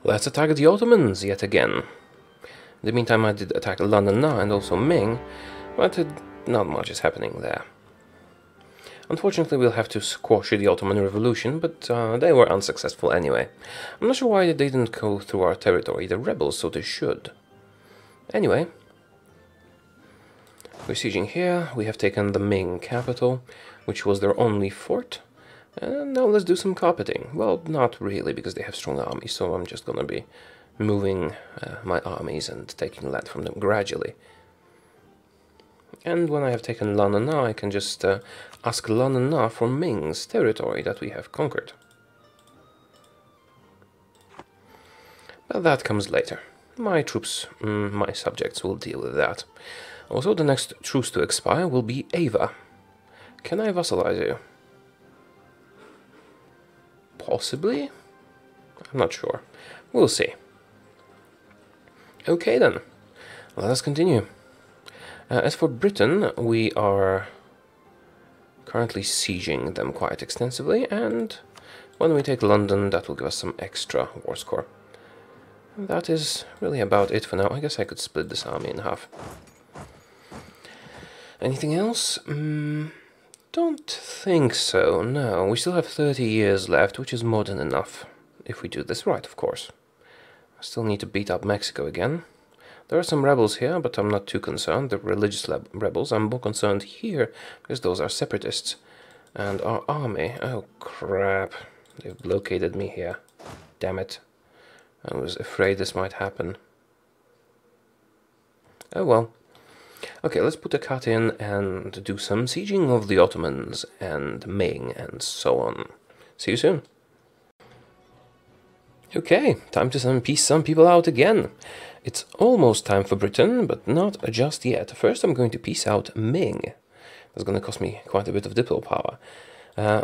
Let's attack the Ottomans yet again. In the meantime, I did attack London now and also Ming, but not much is happening there. Unfortunately, we'll have to squash the Ottoman Revolution, but they were unsuccessful anyway. I'm not sure why they didn't go through our territory. They're rebels, so they should. Anyway, we're sieging here. We have taken the Ming capital, which was their only fort. And now let's do some carpeting. Well, not really, because they have strong armies, so I'm just gonna be moving my armies and taking land from them gradually. And when I have taken London now, I can just ask London now for Ming's territory that we have conquered. But that comes later. My troops, my subjects will deal with that. Also, the next truce to expire will be Ava. Can I vassalize you? Possibly? I'm not sure. We'll see. Okay then, let us continue. As for Britain, we are currently sieging them quite extensively, and when we take London, that will give us some extra war score. That is really about it for now. I guess I could split this army in half. Anything else? Don't think so, no. We still have 30 years left, which is more than enough. If we do this right, of course. I still need to beat up Mexico again. There are some rebels here, but I'm not too concerned. They're religious rebels. I'm more concerned here, because those are separatists. And our army... oh, crap. They've blockaded me here. Damn it. I was afraid this might happen. Oh well. Okay, let's put a cut in and do some sieging of the Ottomans and Ming and so on. See you soon. Okay, time to peace some people out again. It's almost time for Britain, but not just yet. First I'm going to peace out Ming. That's going to cost me quite a bit of diplo power.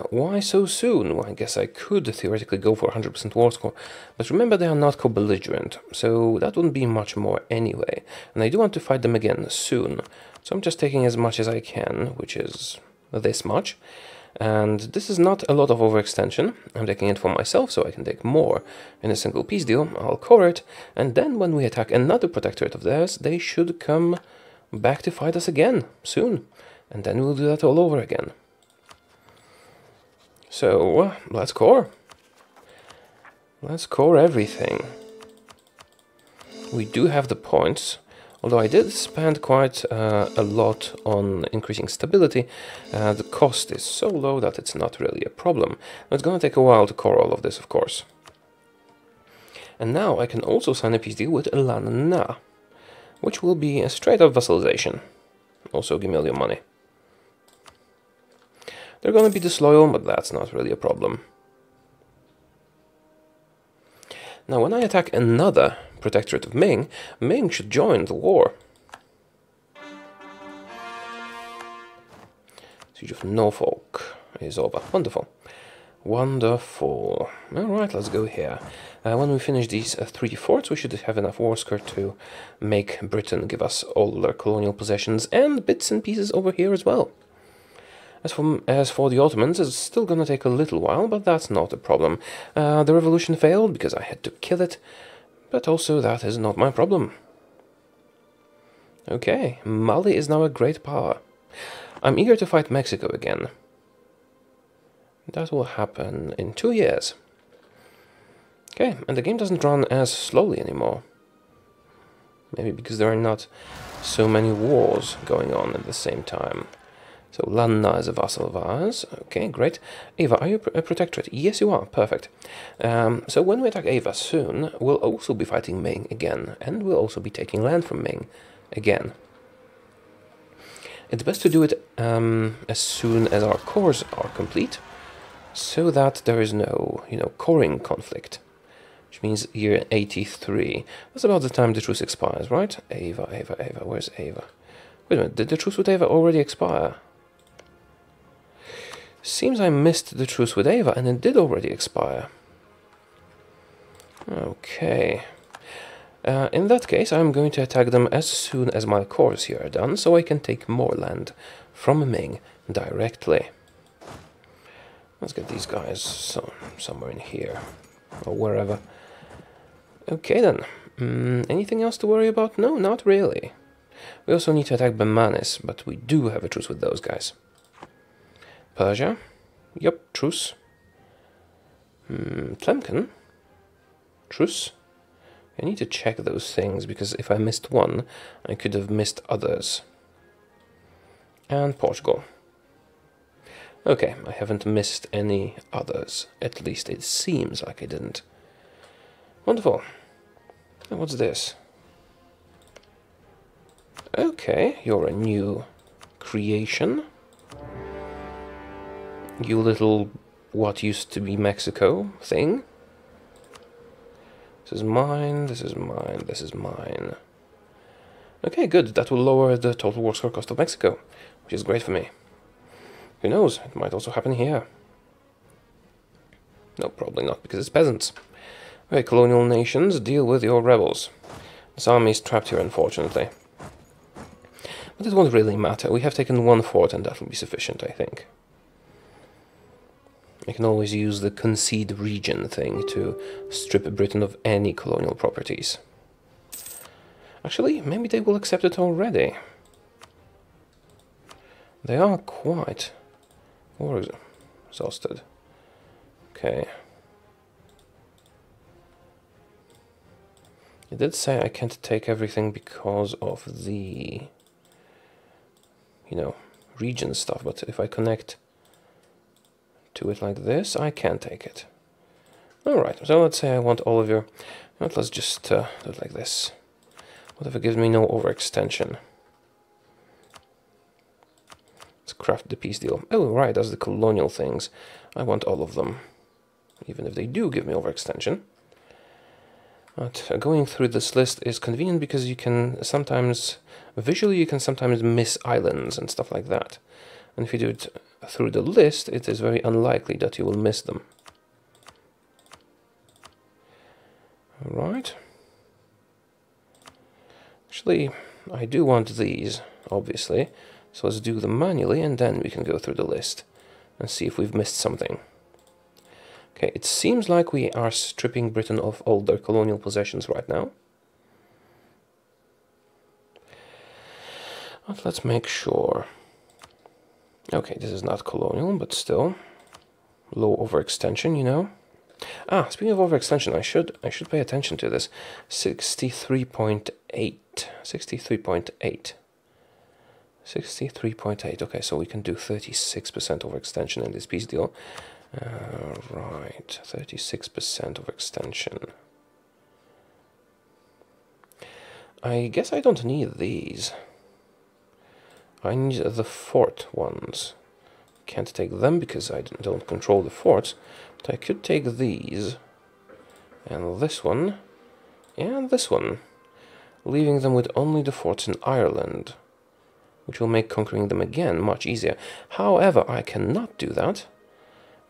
Why so soon? Well, I guess I could theoretically go for 100% war score, but remember they are not co-belligerent, so that wouldn't be much more anyway, and I do want to fight them again soon, so I'm just taking as much as I can, which is this much, and this is not a lot of overextension. I'm taking it for myself so I can take more in a single peace deal. I'll core it, and then when we attack another protectorate of theirs, they should come back to fight us again soon, and then we'll do that all over again. So, let's core. Let's core everything. We do have the points, although I did spend quite a lot on increasing stability. The cost is so low that it's not really a problem. It's gonna take a while to core all of this, of course. And now I can also sign a peace deal with Lana, which will be a straight-up vassalization. Also, give me all your money. They're going to be disloyal, but that's not really a problem. Now, when I attack another protectorate of Ming, Ming should join the war. Siege of Norfolk is over. Wonderful. Wonderful. Alright, let's go here. When we finish these 3 forts, we should have enough war score to make Britain give us all their colonial possessions and bits and pieces over here as well. As for the Ottomans, it's still gonna take a little while, but that's not a problem. The revolution failed because I had to kill it, but also that is not my problem. Okay, Mali is now a great power. I'm eager to fight Mexico again. That will happen in 2 years. Okay, and the game doesn't run as slowly anymore. Maybe because there are not so many wars going on at the same time. So Lana is a vassal of ours. Okay, great. Ava, are you a protectorate? Yes, you are. Perfect. So when we attack Ava soon, we'll also be fighting Ming again, and we'll also be taking land from Ming again. It's best to do it as soon as our cores are complete, so that there is no, coring conflict, which means year 83. That's about the time the truce expires, right? Ava, where's Ava? Wait a minute, did the truce with Ava already expire? Seems I missed the truce with Ava, and it did already expire. Okay. In that case, I'm going to attack them as soon as my cores here are done, so I can take more land from Ming directly. Let's get these guys somewhere in here, or wherever. Okay then. Anything else to worry about? No, not really. We also need to attack Bemanis, but we do have a truce with those guys. Persia. Yep, truce. Tlemcen. Truce. I need to check those things, because if I missed one, I could have missed others. And Portugal. Okay, I haven't missed any others. At least it seems like I didn't. Wonderful. And what's this? Okay, you're a new creation. You little what used to be Mexico thing. This is mine, this is mine, this is mine. Okay, good. That will lower the total war score cost of Mexico, which is great for me. Who knows? It might also happen here. No, probably not, because it's peasants. Okay, colonial nations, deal with your rebels. This army is trapped here, unfortunately. But it won't really matter. We have taken one fort, and that will be sufficient, I think. I can always use the concede region thing to strip Britain of any colonial properties. Actually, maybe they will accept it already. They are quite exhausted. Okay. It did say I can't take everything because of the, you know, region stuff, but if I connect to it like this, I can take it. Alright, so let's say I want all of your... Let's just do it like this. Whatever gives me no overextension. Let's craft the peace deal. Oh, right, that's the colonial things. I want all of them, even if they do give me overextension. But going through this list is convenient because you can sometimes, visually you can sometimes miss islands and stuff like that. And if you do it through the list, it is very unlikely that you will miss them. Alright. Actually, I do want these, obviously. So let's do them manually and then we can go through the list and see if we've missed something. Okay, it seems like we are stripping Britain of all their colonial possessions right now. But let's make sure. Okay, this is not colonial, but still. Low overextension, you know. Ah, speaking of overextension, I should pay attention to this. 63.8. 63.8. 63.8. Okay, so we can do 36% overextension in this peace deal. Right, 36% overextension. I guess I don't need these. I need the fort ones. Can't take them because I don't control the forts, but I could take these, and this one, and this one, leaving them with only the forts in Ireland, which will make conquering them again much easier. However, I cannot do that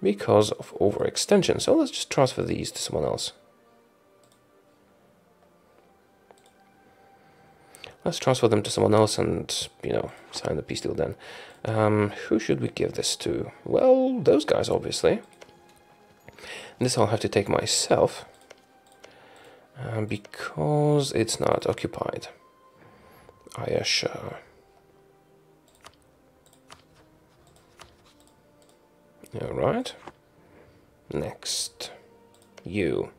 because of overextension, so let's just transfer these to someone else. Let's transfer them to someone else and, you know, sign the peace deal then. Who should we give this to? Well, those guys, obviously. This I'll have to take myself, because it's not occupied. I assure. Alright. Next. You.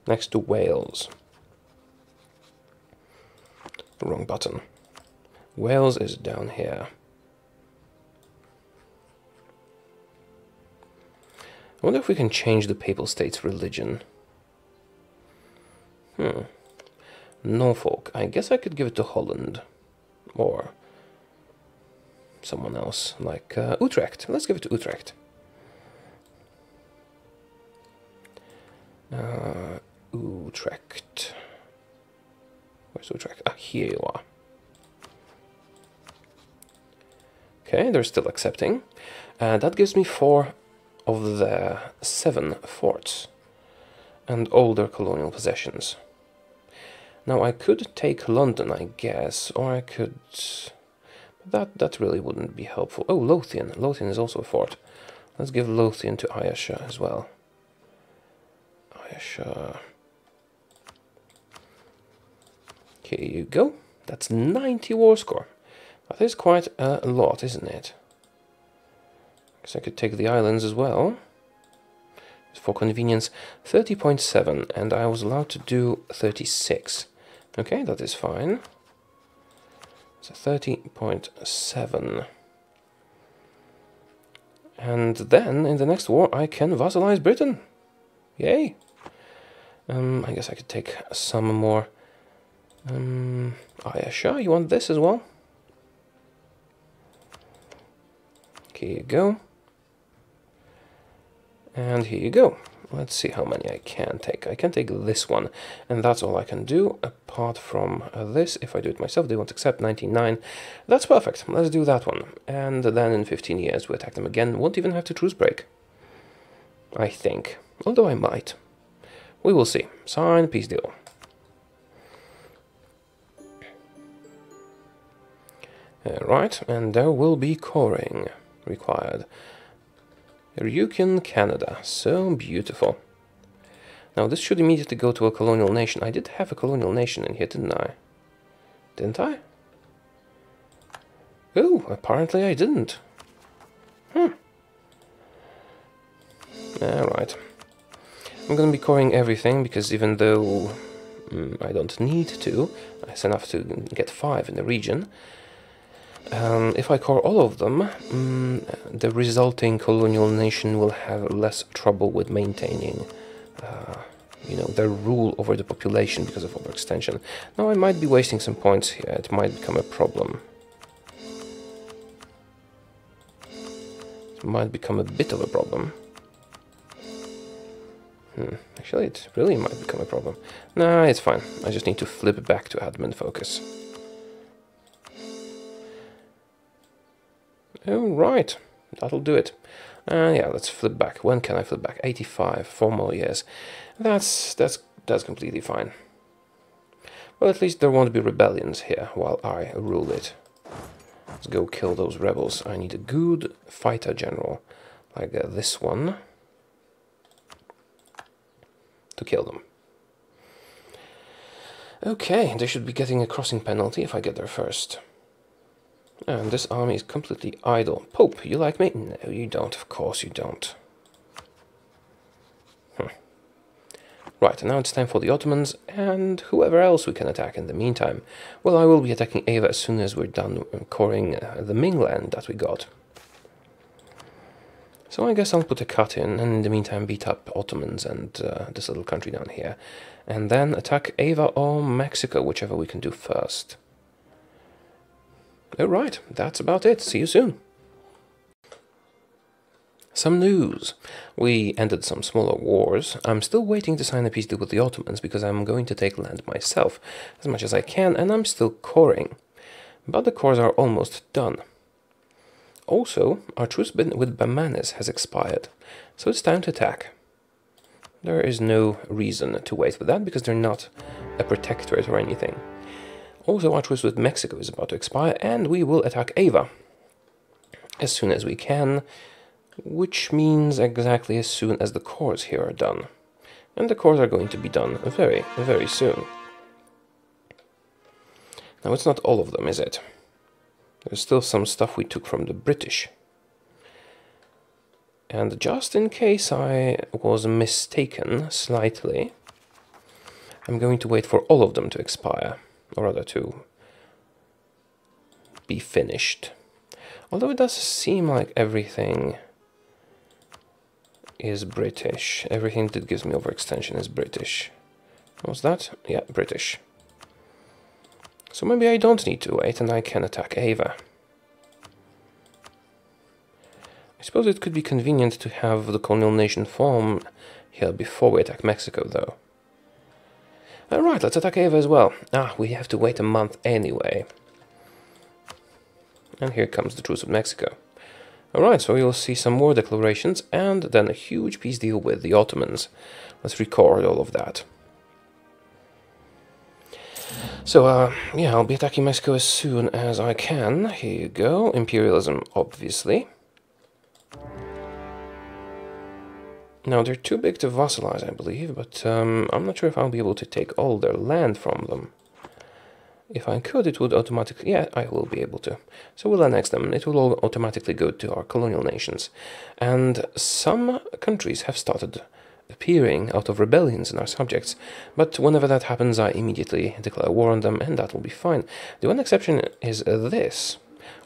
Next to Wales. Wrong button. Wales is down here. I wonder if we can change the Papal State's religion. Norfolk. I guess I could give it to Holland. Or someone else, like Utrecht. Let's give it to Utrecht. Utrecht. Where's Utrecht? Ah, here you are. Okay, they're still accepting. That gives me 4 of their 7 forts and all their colonial possessions. Now I could take London, I guess, or I could... That really wouldn't be helpful. Oh, Lothian. Lothian is also a fort. Let's give Lothian to Ayasha as well. Ayasha. Here you go. That's 90 war score. That is quite a lot, isn't it? Guess I could take the islands as well. For convenience, 30.7, and I was allowed to do 36. Okay, that is fine. So 30.7. And then, in the next war, I can vassalize Britain. Yay! I guess I could take some more. Oh yeah, sure, you want this as well? Here you go. And here you go. Let's see how many I can take. I can take this one, and that's all I can do, apart from this. If I do it myself, they won't accept 99. That's perfect. Let's do that one. And then in 15 years, we attack them again. Won't even have to truce break, I think. Although I might. We will see. Sign peace deal. Right, and there will be coring required. Ryukyu, Canada. So beautiful. Now this should immediately go to a colonial nation. I did have a colonial nation in here, didn't I? Didn't I? Oh, apparently I didn't. Alright. I'm gonna be coring everything, because even though I don't need to, it's enough to get 5 in the region. If I core all of them, the resulting colonial nation will have less trouble with maintaining, you know, their rule over the population because of overextension. Now I might be wasting some points here. It might become a problem. It might become a bit of a problem. Actually, it really might become a problem. Nah, it's fine. I just need to flip back to admin focus. Oh, right. That'll do it. Yeah, let's flip back. When can I flip back? 85, 4 more years. That's completely fine. Well, at least there won't be rebellions here while I rule it. Let's go kill those rebels. I need a good fighter general, like this one, to kill them. Okay, they should be getting a crossing penalty if I get there first. And this army is completely idle. Pope, you like me? No, you don't. Of course you don't. Right, now it's time for the Ottomans and whoever else we can attack in the meantime. Well, I will be attacking Ava as soon as we're done coring the Ming land that we got. So I guess I'll put a cut in, and in the meantime beat up Ottomans and this little country down here. And then attack Ava or Mexico, whichever we can do first. Alright, that's about it. See you soon. Some news. We ended some smaller wars. I'm still waiting to sign a peace deal with the Ottomans because I'm going to take land myself as much as I can, and I'm still coring. But the cores are almost done. Also, our truce with Bamanes has expired, so it's time to attack. There is no reason to wait for that because they're not a protectorate or anything. Also, our truce with Mexico is about to expire, and we will attack Ava as soon as we can, which means exactly as soon as the cores here are done. And the cores are going to be done very, very soon. Now, it's not all of them, is it? There's still some stuff we took from the British. And just in case I was mistaken slightly, I'm going to wait for all of them to expire. Or rather to be finished. Although it does seem like everything is British. Everything that gives me overextension is British. What's that? Yeah, British. So maybe I don't need to wait and I can attack Ava. I suppose it could be convenient to have the colonial nation form here before we attack Mexico, though. Alright, let's attack Ava as well. We have to wait a month anyway. And here comes the Truce with Mexico. Alright, so you'll see some more declarations and then a huge peace deal with the Ottomans. Let's record all of that. So, yeah, I'll be attacking Mexico as soon as I can. Here you go. Imperialism, obviously. Now, they're too big to vassalize, I believe, but I'm not sure if I'll be able to take all their land from them. If I could, it would automatically... Yeah, I will be able to. So we'll annex them. It will all automatically go to our colonial nations. And some countries have started appearing out of rebellions in our subjects. But whenever that happens, I immediately declare war on them, and that will be fine. The one exception is this.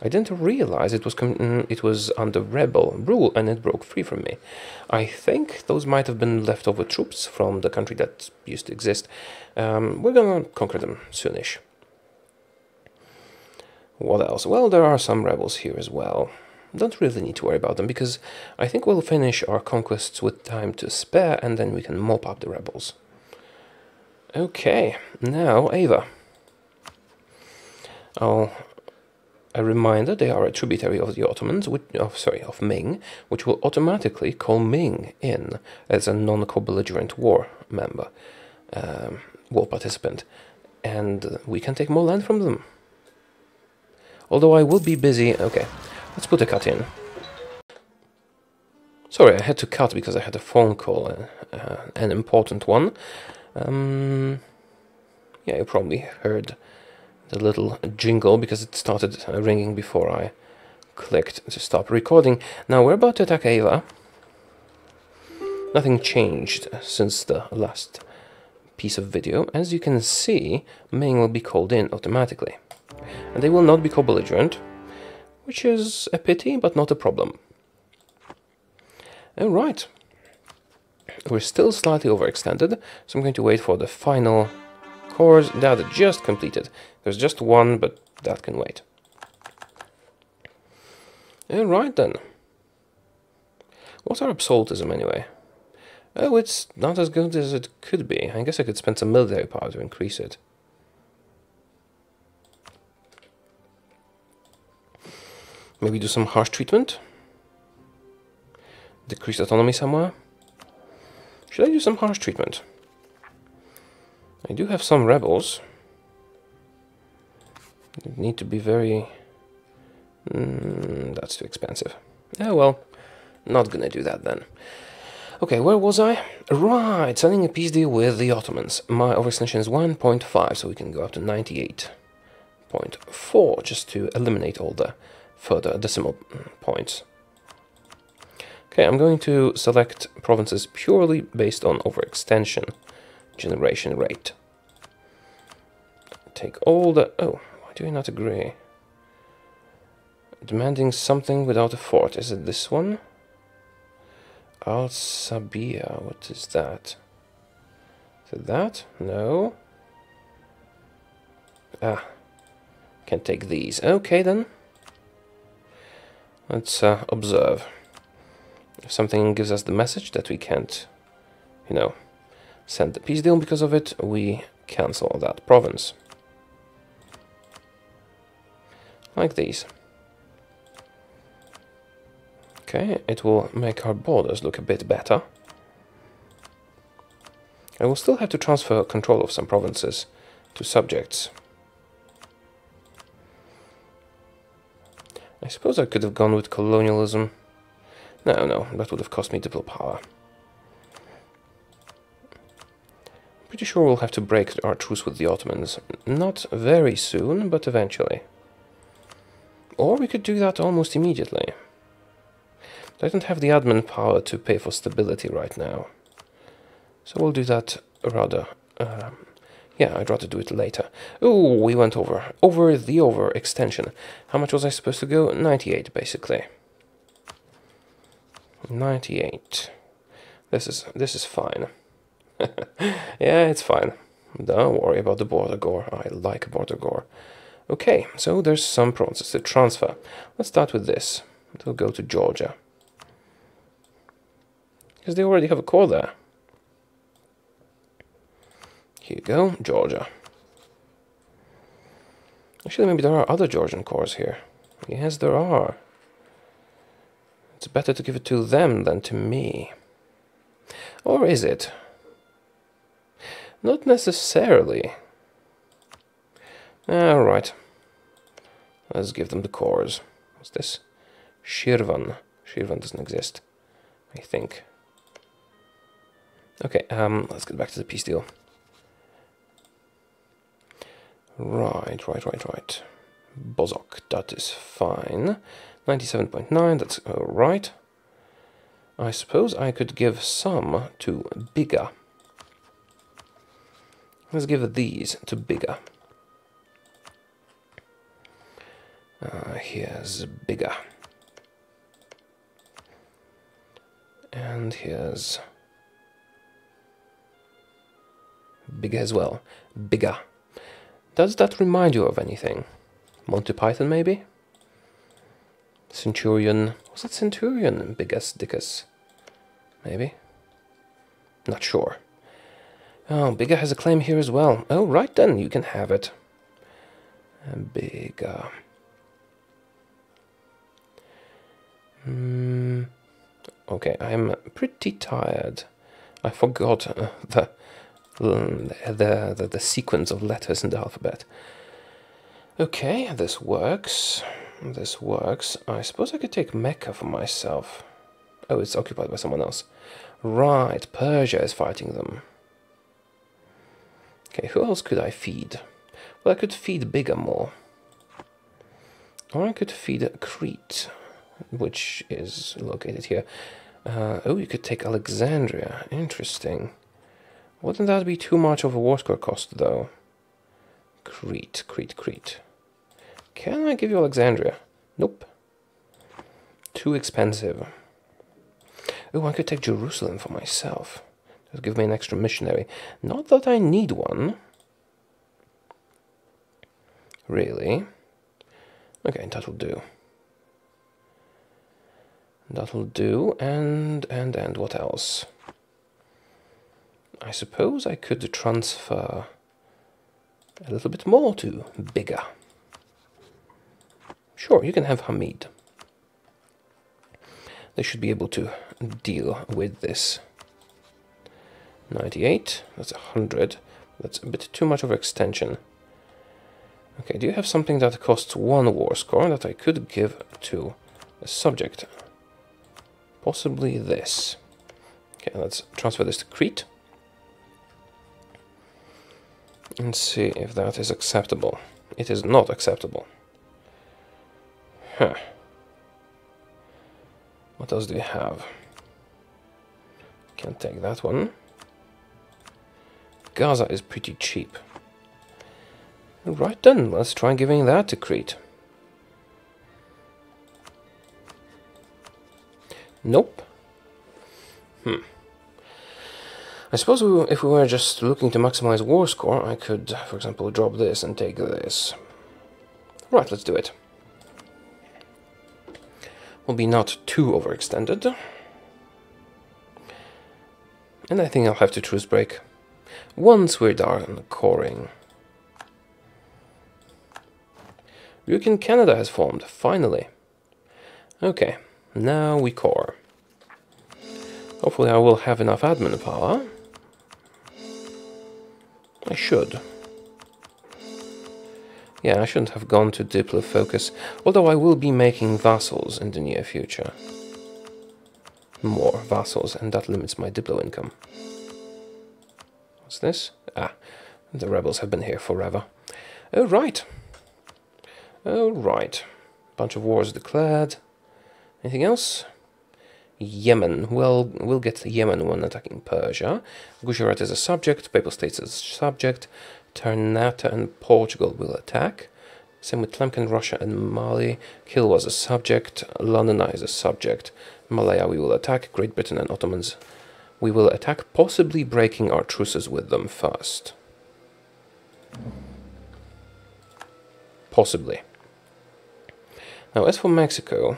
I didn't realize it was under rebel rule, and it broke free from me. I think those might have been leftover troops from the country that used to exist. We're gonna conquer them soonish. What else? Well, there are some rebels here as well. Don't really need to worry about them, because I think we'll finish our conquests with time to spare, and then we can mop up the rebels. Okay, now Ava. A reminder, they are a tributary of the Ottomans, of Ming, which will automatically call Ming in as a non-co-belligerent war member, war participant, and we can take more land from them. Although I will be busy. Okay, let's put a cut in. Sorry, I had to cut because I had a phone call, an important one. Yeah, you probably heard the little jingle because it started ringing before I clicked to stop recording. Now we're about to attack Ava. Nothing changed since the last piece of video. As you can see, Ming will be called in automatically. And they will not be co-belligerent, which is a pity, but not a problem. Alright. We're still slightly overextended, so I'm going to wait for the final cores that are just completed. There's just one, but that can wait. Alright then. What's our absolutism anyway? Oh, it's not as good as it could be. I guess I could spend some military power to increase it. Maybe do some harsh treatment? Decrease autonomy somewhere? Should I do some harsh treatment? I do have some rebels. They need to be very... that's too expensive. Oh well, not gonna do that then. Okay, where was I? Right, signing a peace deal with the Ottomans. My overextension is 1.5, so we can go up to 98.4 just to eliminate all the further decimal points. Okay, I'm going to select provinces purely based on overextension generation rate. Take all the... Oh, why do you not agree? Demanding something without a fort. Is it this one? Al-Sabia, what is that? Is it that? No. Ah, can't take these. Okay then. Let's observe. If something gives us the message that we can't, you know, send the peace deal because of it, we cancel that province. Like these. Okay, it will make our borders look a bit better. I will still have to transfer control of some provinces to subjects. I suppose I could have gone with colonialism. No, that would have cost me diplo power. Pretty sure we'll have to break our truce with the Ottomans. Not very soon, but eventually. Or we could do that almost immediately. I don't have the admin power to pay for stability right now. So we'll do that rather... yeah, I'd rather do it later. Oh, we went over the overextension. How much was I supposed to go? 98, basically. 98. This is fine. Yeah, it's fine. Don't worry about the border gore. I like border gore. Okay, so there's some provinces to transfer. Let's start with this. It'll go to Georgia. Because they already have a core there. Here you go, Georgia. Actually, maybe there are other Georgian cores here. Yes, there are. It's better to give it to them than to me. Or is it? Not necessarily. Alright. Let's give them the cores. What's this? Shirvan. Shirvan doesn't exist, I think. Okay, let's get back to the peace deal. Right. Bozok, that is fine. 97.9, that's alright. I suppose I could give some to bigger. Let's give these to bigger. Here's bigger. And here's bigger as well. Bigger. Does that remind you of anything? Monty Python, maybe? Centurion. Was it Centurion? Biggus, Dickus. Maybe? Not sure. Oh, Bigger has a claim here as well. Oh, right then, you can have it. Bigger. Okay, I'm pretty tired. I forgot the sequence of letters in the alphabet. Okay, this works. This works. I suppose I could take Mecca for myself. Oh, it's occupied by someone else. Right, Persia is fighting them. Okay, who else could I feed? Well, I could feed Bigger more. Or I could feed Crete, which is located here. Oh, you could take Alexandria. Interesting. Wouldn't that be too much of a war score cost, though? Crete. Can I give you Alexandria? Nope. Too expensive. Oh, I could take Jerusalem for myself. Just give me an extra missionary. Not that I need one. Really? Okay, that'll do. That'll do, and what else? I suppose I could transfer a little bit more to Bigger. Sure, you can have Hamid. They should be able to deal with this. 98, that's 100. That's a bit too much of an extension. Okay, do you have something that costs 1 war score that I could give to a subject? Possibly this. Okay, let's transfer this to Crete. And see if that is acceptable. It is not acceptable. Huh. What else do you have? Can't take that one. Gaza is pretty cheap. Right then, let's try giving that to Crete. Nope. I suppose if we were just looking to maximize war score, I could, for example, drop this and take this. Right, let's do it. Will be not too overextended. And I think I'll have to truce break once we're done coring. Ryukyu Canada has formed, finally. Okay, now we core. Hopefully I will have enough admin power. I should. Yeah, I shouldn't have gone to Diplo focus, although I will be making vassals in the near future. More vassals, and that limits my Diplo income. What's this? Ah, the rebels have been here forever. Oh, right. Oh, right. Bunch of wars declared. Anything else? Yemen. Well, we'll get Yemen when attacking Persia. Gujarat is a subject. Papal States is a subject. Ternate and Portugal will attack. Same with Tlemcen, Russia and Mali. Kil was a subject. Londonai is a subject. Malaya we will attack. Great Britain and Ottomans we will attack, possibly breaking our truces with them first. Possibly. Now, as for Mexico,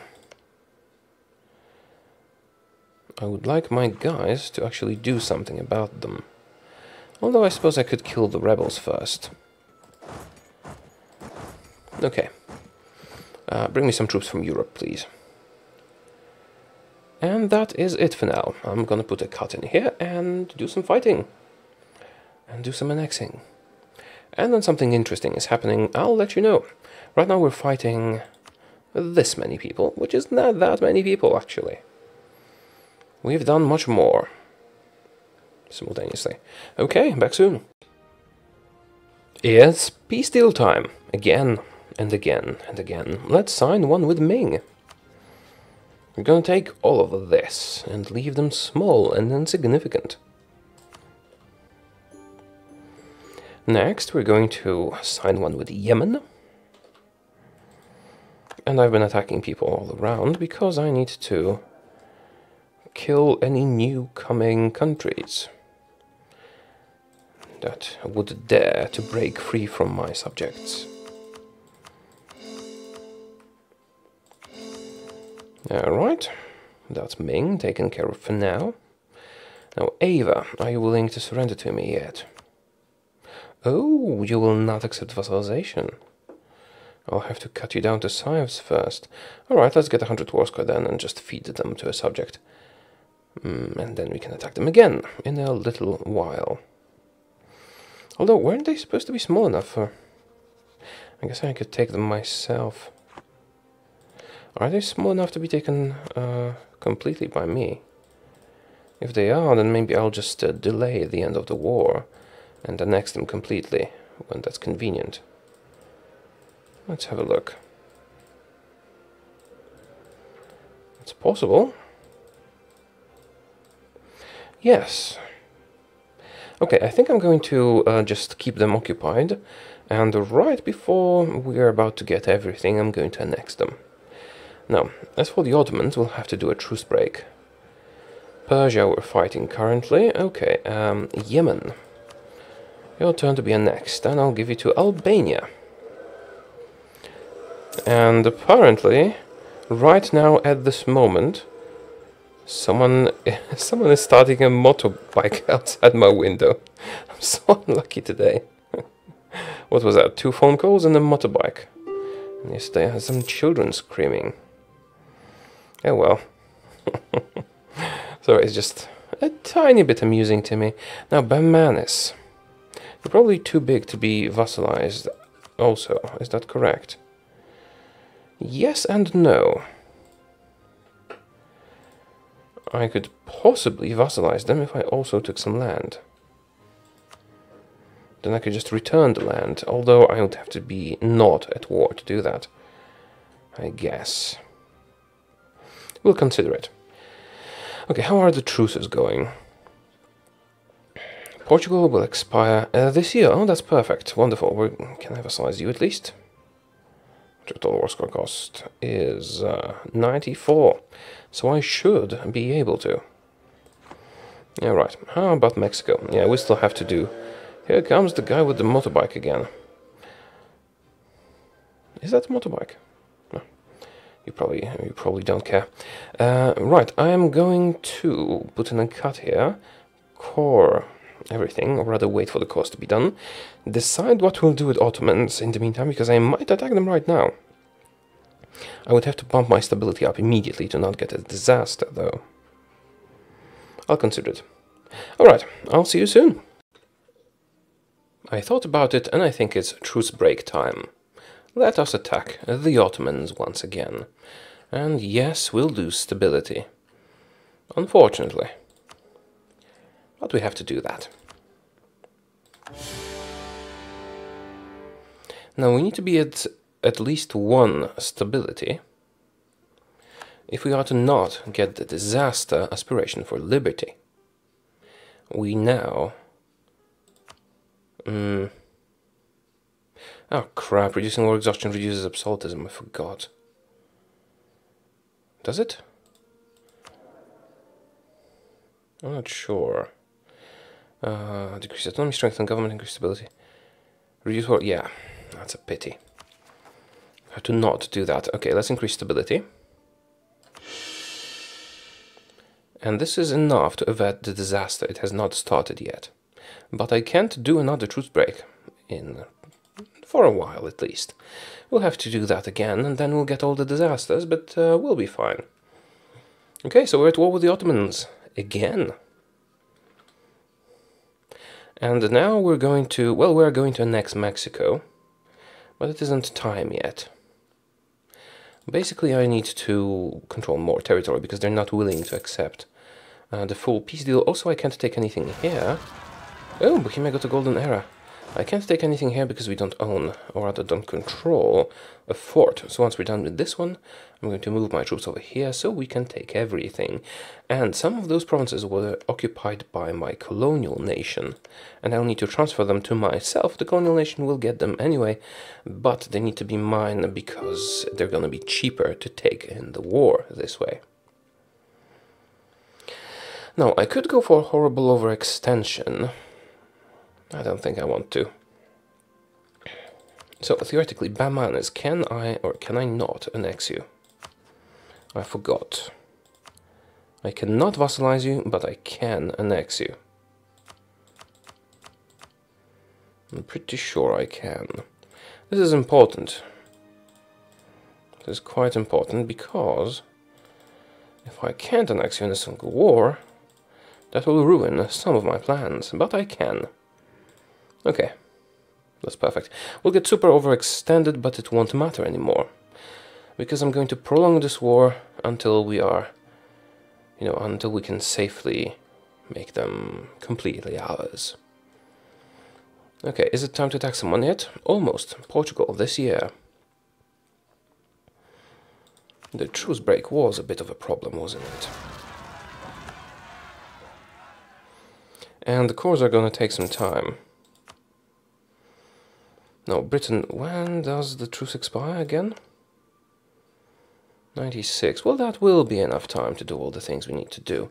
I would like my guys to actually do something about them. Although I suppose I could kill the rebels first. Okay. Bring me some troops from Europe, please. And that is it for now. I'm gonna put a cut in here and do some fighting. And do some annexing. And then something interesting is happening, I'll let you know. Right now we're fighting this many people, which is not that many people, actually. We've done much more simultaneously. Okay, back soon. It's peace deal time. Again and again and again. Let's sign one with Ming. We're gonna take all of this and leave them small and insignificant. Next, we're going to sign one with Yemen. And I've been attacking people all around because I need to kill any new coming countries that would dare to break free from my subjects. Alright, that's Ming taken care of for now. Now, Ava, are you willing to surrender to me yet? Oh, you will not accept vassalization. I'll have to cut you down to scythes first. Alright, let's get 100 war score then and just feed them to a subject. And then we can attack them again in a little while. Although, weren't they supposed to be small enough for... I guess I could take them myself. Are they small enough to be taken completely by me? If they are, then maybe I'll just delay the end of the war and annex them completely when that's convenient. Let's have a look. It's possible. Yes. Okay, I think I'm going to just keep them occupied, and right before we're about to get everything, I'm going to annex them. Now, as for the Ottomans, we'll have to do a truce break. Persia we're fighting currently. Okay, Yemen. Your turn to be annexed, and I'll give you to Albania. And apparently, right now at this moment, someone is starting a motorbike outside my window. I'm so unlucky today. What was that? 2 phone calls and a motorbike. And yesterday I had some children screaming. Oh well. So it's just a tiny bit amusing to me. Now, Bamanis. You're probably too big to be vassalized also. Is that correct? Yes and no. I could possibly vassalize them if I also took some land. Then I could just return the land, although I would have to be not at war to do that, I guess. We'll consider it. Okay, how are the truces going? Portugal will expire this year. Oh, that's perfect. Wonderful. Can I vassalize you at least? Total war score cost is 94, so I should be able to. Yeah, right. How about Mexico? Yeah, we still have to do... Here comes the guy with the motorbike again. Is that a motorbike? No. You probably don't care. Right, I am going to put in a cut here. Core everything, or rather wait for the course to be done. Decide what we'll do with Ottomans in the meantime, because I might attack them right now. I would have to bump my stability up immediately to not get a disaster, though. I'll consider it. Alright, I'll see you soon. I thought about it, and I think it's truce break time. Let us attack the Ottomans once again. And yes, we'll lose stability. Unfortunately. But we have to do that. Now we need to be at least 1 stability if we are to not get the disaster aspiration for liberty. We now... Oh crap, reducing war exhaustion reduces absolutism, I forgot. Does it? I'm not sure. Decrease autonomy, strengthen government, increase stability. Reduce war, yeah, that's a pity. I have to not do that. Okay, let's increase stability. And this is enough to avert the disaster. It has not started yet. But I can't do another truce break for a while at least. We'll have to do that again, and then we'll get all the disasters, but we'll be fine. Okay, so we're at war with the Ottomans again. And now we're going to, well, we're going to annex Mexico, but it isn't time yet. Basically, I need to control more territory because they're not willing to accept the full peace deal. Also, I can't take anything here. Oh, Bohemia got a golden era. I can't take anything here because we don't own, or rather don't control, a fort. So once we're done with this one, I'm going to move my troops over here so we can take everything. And some of those provinces were occupied by my colonial nation, and I'll need to transfer them to myself. The colonial nation will get them anyway, but they need to be mine because they're going to be cheaper to take in the war this way. Now, I could go for a horrible overextension. I don't think I want to. So, theoretically, Bamanis, can I or can I not annex you? I forgot. I cannot vassalize you, but I can annex you. I'm pretty sure I can. This is important. This is quite important because if I can't annex you in a single war, that will ruin some of my plans, but I can. Okay, that's perfect. We'll get super overextended, but it won't matter anymore. Because I'm going to prolong this war until we are, until we can safely make them completely ours. Okay, is it time to attack someone yet? Almost. Portugal, this year. The truce break was a bit of a problem, wasn't it? And the cores are going to take some time. No, Britain, when does the truce expire again? 96. Well, that will be enough time to do all the things we need to do.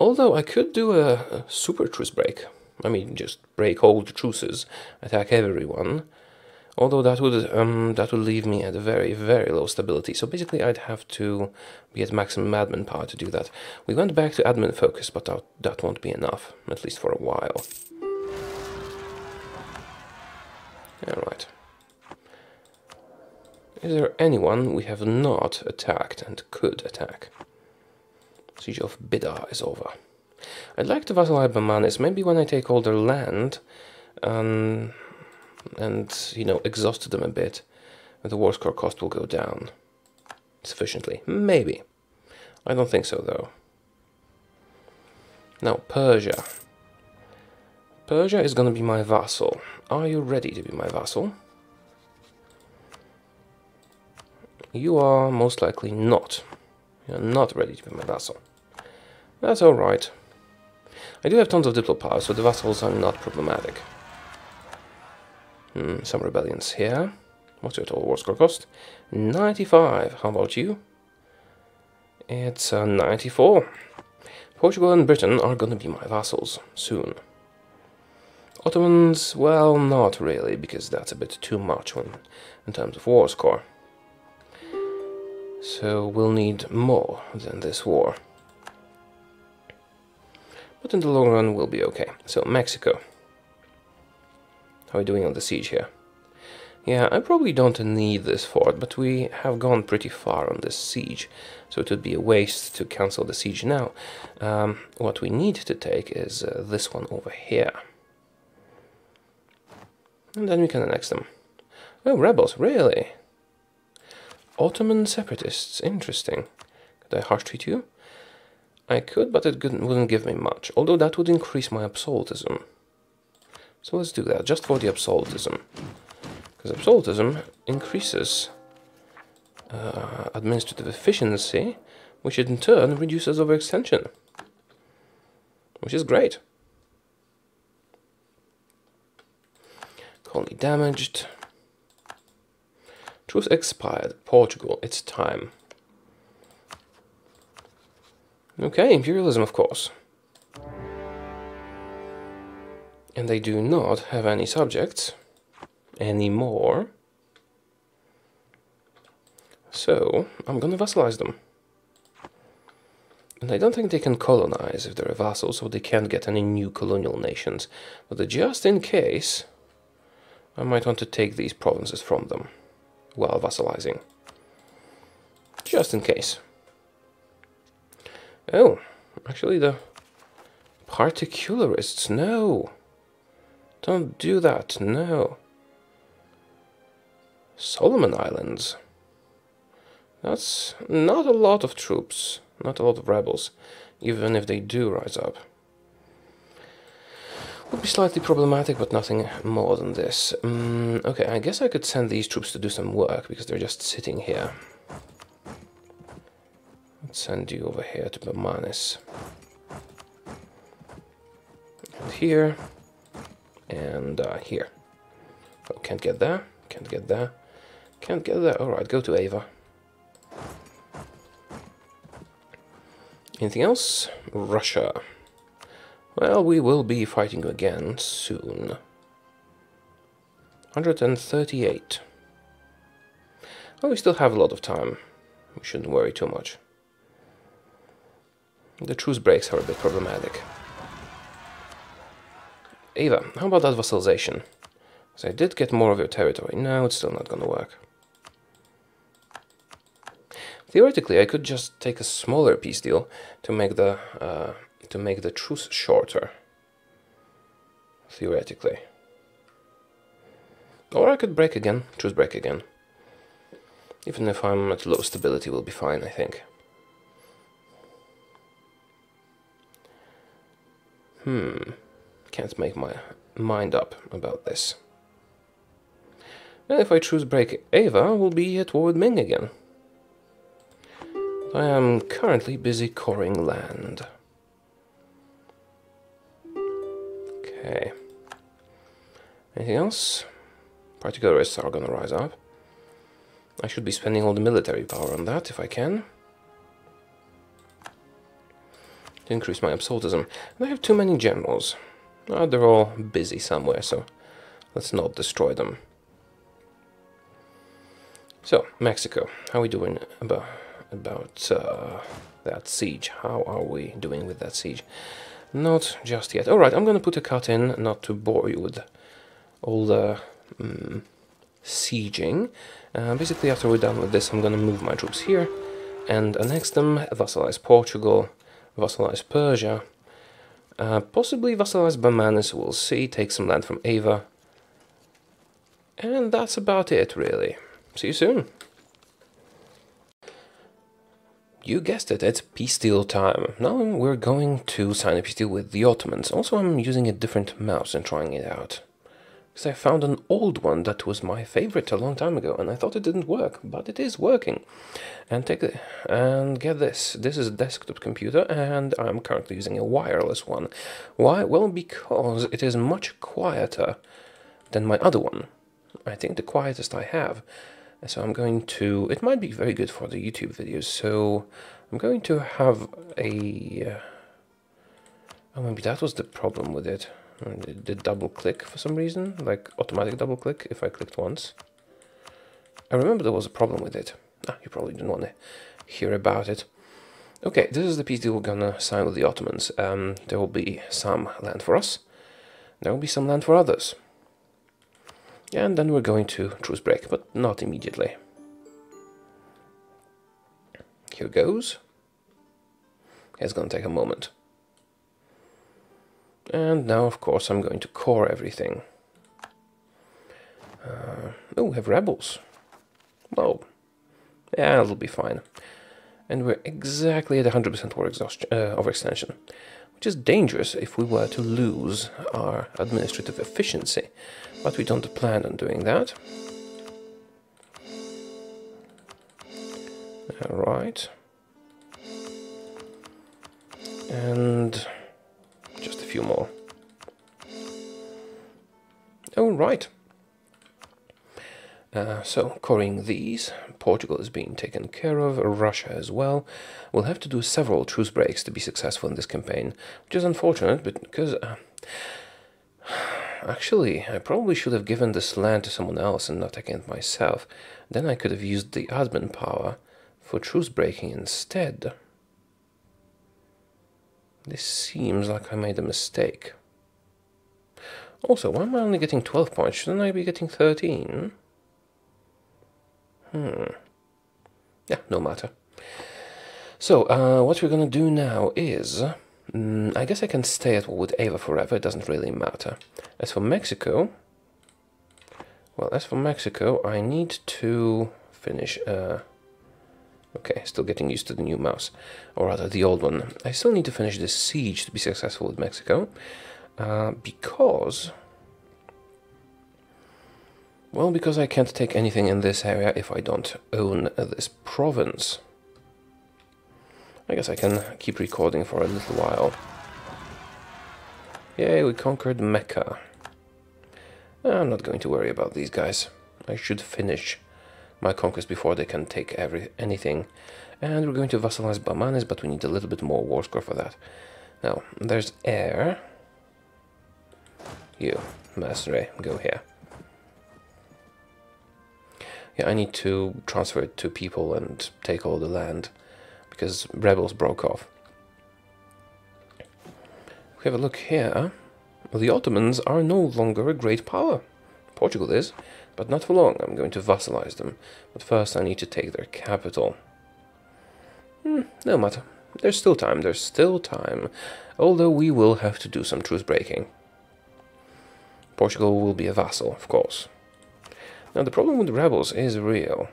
Although I could do a super truce break. I mean, just break all the truces, attack everyone. Although that would leave me at a very, very low stability. So basically I'd have to be at maximum admin power to do that. We went back to admin focus, but that won't be enough, at least for a while. Alright. Is there anyone we have not attacked and could attack? Siege of Bida is over. I'd like to vassalize Bamanis, maybe when I take all their land, and exhaust them a bit, the war score cost will go down sufficiently. Maybe. I don't think so, though. Now, Persia. Persia is going to be my vassal. Are you ready to be my vassal? You are most likely not. You're not ready to be my vassal. That's alright. I do have tons of diplo power, so the vassals are not problematic. Some rebellions here. What's your total war score cost? 95. How about you? It's 94. Portugal and Britain are going to be my vassals soon. Ottomans, well, not really, because that's a bit too much in terms of war score. So we'll need more than this war. But in the long run, we'll be okay. So, Mexico. How are we doing on the siege here? Yeah, I probably don't need this fort, but we have gone pretty far on this siege, so it would be a waste to cancel the siege now. What we need to take is this one over here. And then we can annex them. Oh, rebels, really? Ottoman separatists, interesting. Could I harsh treat you? I could, but it wouldn't give me much, although that would increase my absolutism. So let's do that, just for the absolutism. Because absolutism increases administrative efficiency, which in turn reduces overextension. Which is great. Colony damaged. Truce expired. Portugal, it's time. Okay, imperialism, of course. And they do not have any subjects anymore. So, I'm gonna vassalize them. And I don't think they can colonize if they're a vassal, so they can't get any new colonial nations. But just in case, I might want to take these provinces from them while vassalizing. Just in case. Oh, actually the particularists, no. Don't do that, no. Solomon Islands. That's not a lot of troops, not a lot of rebels, even if they do rise up. Would be slightly problematic, but nothing more than this. Okay, I guess I could send these troops to do some work, because they're just sitting here. Let's send you over here to Bermanis. And here. And here. Oh, can't get there. Can't get there. Can't get there. Alright, go to Ava. Anything else? Russia. Well, we will be fighting again soon. 138. Well, we still have a lot of time. We shouldn't worry too much. The truce breaks are a bit problematic. Ava, how about that vassalization? So I did get more of your territory. No, it's still not gonna work. Theoretically, I could just take a smaller peace deal to make the truce shorter. Theoretically. Or I could break again, truce break again. Even if I'm at low stability, we'll be fine, I think. Can't make my mind up about this. And if I truce break Ava, we'll be at war with Ming again. I am currently busy coring land. Okay. Anything else? Particularists are gonna rise up. I should be spending all the military power on that if I can. To increase my absolutism. And I have too many generals. They're all busy somewhere, so let's not destroy them. So, Mexico. How are we doing about that siege? How are we doing with that siege? Not just yet. Alright, I'm going to put a cut in, not to bore you with all the sieging. Basically, after we're done with this, I'm going to move my troops here and annex them, vassalize Portugal, vassalize Persia, possibly vassalize Bermanis, we'll see, take some land from Ava. And that's about it, really. See you soon. You guessed it, it's peace deal time. Now we're going to sign a peace deal with the Ottomans. Also, I'm using a different mouse and trying it out. Because I found an old one that was my favorite a long time ago, and I thought it didn't work, but it is working. And get this. This is a desktop computer, and I'm currently using a wireless one. Why? Well, because it is much quieter than my other one. I think the quietest I have. So I'm going to... It might be very good for the YouTube videos, so I'm going to have a... Oh, maybe that was the problem with it. It did double click for some reason, like automatic double click if I clicked once. I remember there was a problem with it. You probably didn't want to hear about it. Okay, this is the peace deal we're gonna sign with the Ottomans. There will be some land for us. There will be some land for others. And then we're going to truce break, but not immediately. Here goes. It's gonna take a moment. And now, of course, I'm going to core everything. Oh, we have rebels. Well, yeah, it'll be fine. And we're exactly at 100% war overextension, which is dangerous if we were to lose our administrative efficiency. But we don't plan on doing that. Alright. And just a few more. Oh, right. So, coring these. Portugal is being taken care of, Russia as well. We'll have to do several truce breaks to be successful in this campaign, which is unfortunate, but because... actually, I probably should have given this land to someone else and not taken it myself. Then I could have used the admin power for truce breaking instead. This seems like I made a mistake. Also, why am I only getting 12 points? Shouldn't I be getting 13? Yeah, no matter. So, what we're gonna do now is... I guess I can stay at war with Ava forever, it doesn't really matter. As for Mexico... Well, as for Mexico, I need to finish... Okay, still getting used to the new mouse. Or rather, the old one. I still need to finish this siege to be successful with Mexico. because I can't take anything in this area if I don't own this province. I guess I can keep recording for a little while. Yay, we conquered Mecca. I'm not going to worry about these guys. I should finish my conquest before they can take anything. And we're going to vassalize Bamanes, but we need a little bit more war score for that. Now, there's air. You, mercenary, go here. Yeah, I need to transfer it to people and take all the land, because rebels broke off. If we have a look here, the Ottomans are no longer a great power. Portugal is, but not for long. I'm going to vassalize them. But first I need to take their capital. No matter. There's still time. Although we will have to do some truce breaking. Portugal will be a vassal, of course. Now the problem with the rebels is real.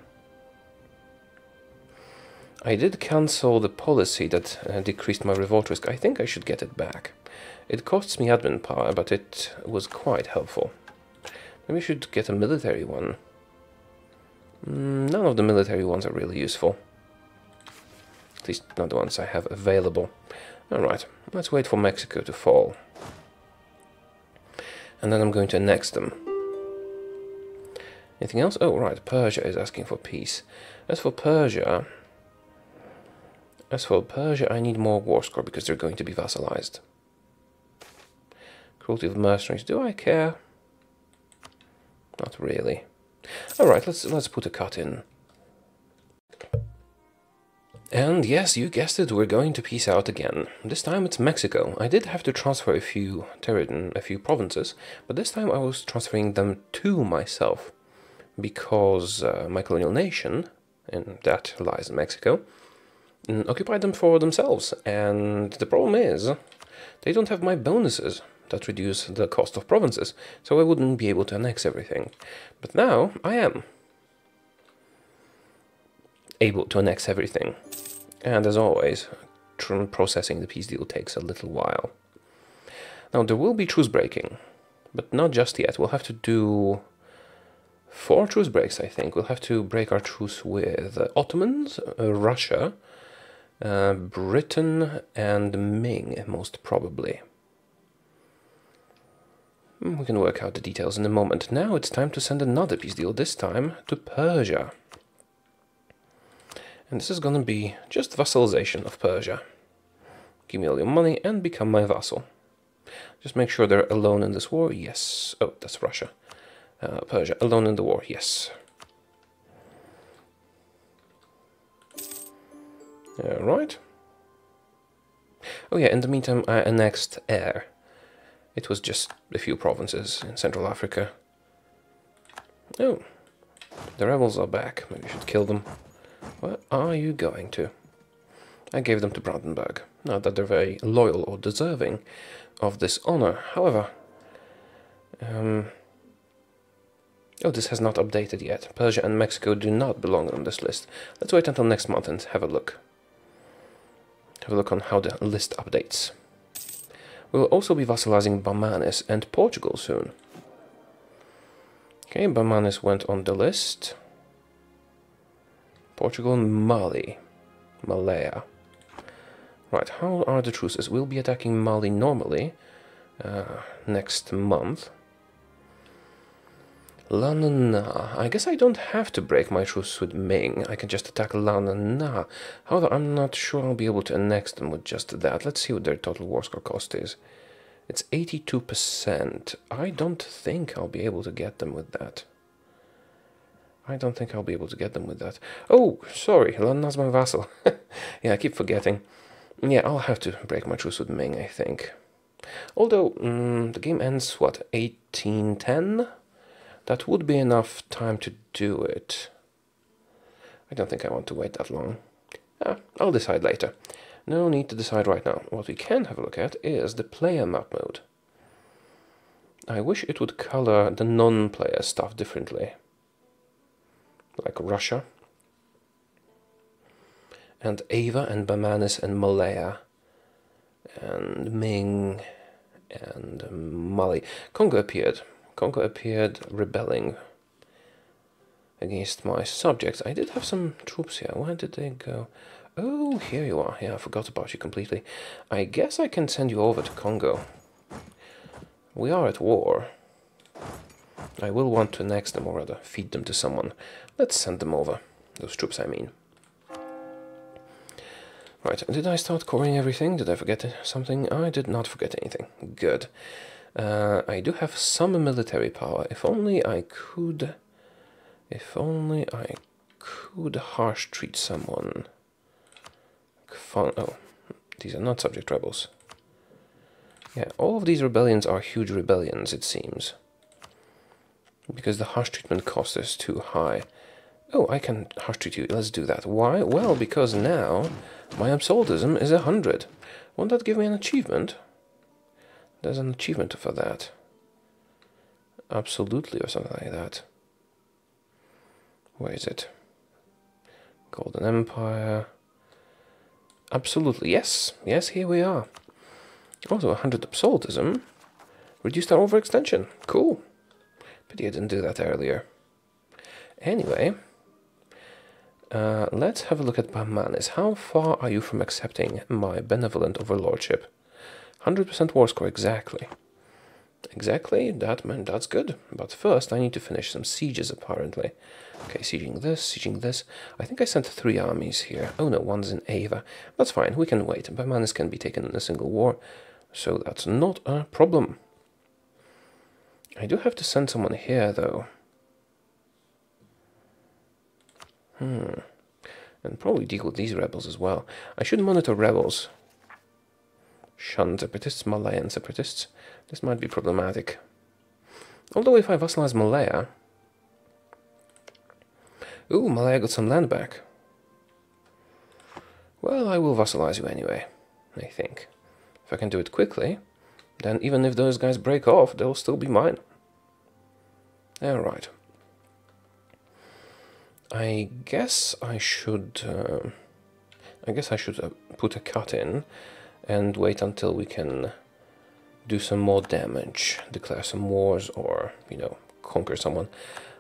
I did cancel the policy that decreased my revolt risk. I think I should get it back. It costs me admin power, but it was quite helpful. Maybe I should get a military one. None of the military ones are really useful. At least not the ones I have available. Alright, let's wait for Mexico to fall. And then I'm going to annex them. Anything else? Oh, right, Persia is asking for peace. As for Persia, I need more war score because they're going to be vassalized. Cruelty of mercenaries. Do I care? Not really. Alright, let's put a cut in. And yes, you guessed it, we're going to peace out again. This time it's Mexico. I did have to transfer a few provinces, but this time I was transferring them to myself, because my colonial nation, and that lies in Mexico, occupied them for themselves. And the problem is, they don't have my bonuses that reduce the cost of provinces, so I wouldn't be able to annex everything. But now I am able to annex everything. And as always, processing the peace deal takes a little while. Now there will be truce breaking, but not just yet. We'll have to do 4 truce breaks, I think. We'll have to break our truce with Ottomans, Russia, Britain, and Ming, most probably. We can work out the details in a moment. Now it's time to send another peace deal, this time to Persia. And this is going to be just vassalization of Persia. Give me all your money and become my vassal. Just make sure they're alone in this war. Yes. Oh, that's Russia. Persia, alone in the war. Yes. Right. Oh yeah, in the meantime I annexed air. It was just a few provinces in Central Africa. Oh, the rebels are back. Maybe I should kill them. Where are you going to? I gave them to Brandenburg. Not that they're very loyal or deserving of this honor. However, oh, this has not updated yet. Persia and Mexico do not belong on this list. Let's wait until next month and have a look. Have a look on how the list updates. We'll also be vassalizing Bamanes and Portugal soon. Okay, Bamanes went on the list. Portugal and Mali. Malaya. Right, how are the truces? We'll be attacking Mali normally next month. Lanana. I guess I don't have to break my truce with Ming. I can just attack Lanana. However, I'm not sure I'll be able to annex them with just that. Let's see what their total war score cost is. It's 82%. I don't think I'll be able to get them with that. Oh, sorry, Lanana's my vassal. Yeah, I keep forgetting. Yeah, I'll have to break my truce with Ming, I think. Although, the game ends, what, 1810? That would be enough time to do it. I don't think I want to wait that long. I'll decide later. No need to decide right now. What we can have a look at is the player map mode. I wish it would color the non-player stuff differently. Like Russia. And Ava and Bamanes and Malaya. And Ming and Mali. Congo appeared. Congo appeared rebelling against my subjects. I did have some troops here. Where did they go? Oh, here you are. Yeah, I forgot about you completely. I guess I can send you over to Congo. We are at war. I will want to annex them, or rather feed them to someone. Let's send them over. Those troops, I mean. Right, did I start coring everything? Did I forget something? I did not forget anything. Good. I do have some military power. If only I could... If only I could harsh treat someone. Oh, these are not subject rebels. Yeah, all of these rebellions are huge rebellions, it seems. Because the harsh treatment cost is too high. Oh, I can harsh treat you. Let's do that. Why? Well, because now my absolutism is 100. Won't that give me an achievement? There's an achievement for that. Absolutely, or something like that. Where is it? Golden Empire. Absolutely, yes. Yes, here we are. Also, 100 absolutism. Reduced our overextension. Cool. Pity I didn't do that earlier. Anyway, let's have a look at Bamanis. How far are you from accepting my benevolent overlordship? 100% war score, exactly. Exactly, that's good. But first I need to finish some sieges, apparently. Okay, sieging this. I think I sent 3 armies here. Oh no, one's in Ava. That's fine, we can wait. Bamanis can be taken in a single war, so that's not a problem. I do have to send someone here, though. And probably deal with these rebels as well. I should monitor rebels. Shun separatists, Malayan separatists. This might be problematic. Although if I vassalize Malaya... Ooh, Malaya got some land back. Well, I will vassalize you anyway, I think. If I can do it quickly, then even if those guys break off, they'll still be mine. Alright. I guess I should put a cut in and wait until we can do some more damage, declare some wars, or, you know, conquer someone.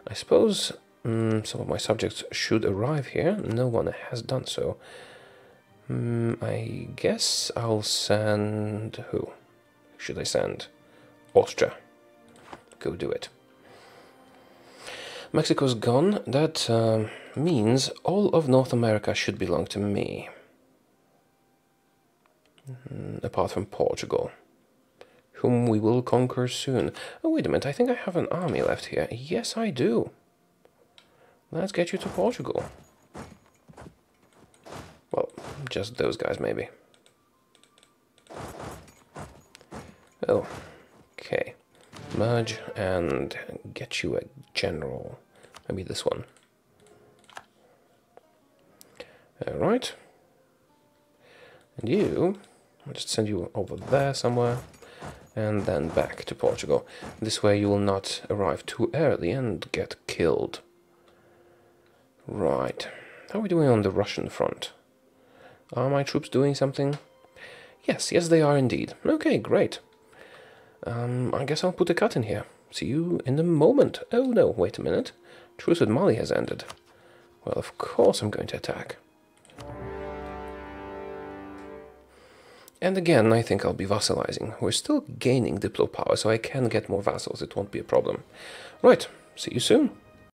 I suppose some of my subjects should arrive here. No one has done so. I guess I'll send... Who should I send? Austria. Go do it. Mexico's gone. That means all of North America should belong to me. Apart from Portugal, whom we will conquer soon. Oh, wait a minute, I think I have an army left here. Yes, I do. Let's get you to Portugal. Well, just those guys, maybe. Oh, okay. Merge and get you a general. Maybe this one. Alright. And you, I'll just send you over there somewhere, and then back to Portugal. This way you will not arrive too early and get killed. Right. How are we doing on the Russian front? Are my troops doing something? Yes, they are indeed. Okay, great. I guess I'll put a cut in here. See you in a moment. Oh no, wait a minute. Truce with Mali has ended. Well, of course I'm going to attack. And again, I think I'll be vassalizing. We're still gaining diplo power, so I can get more vassals. It won't be a problem. Right, see you soon.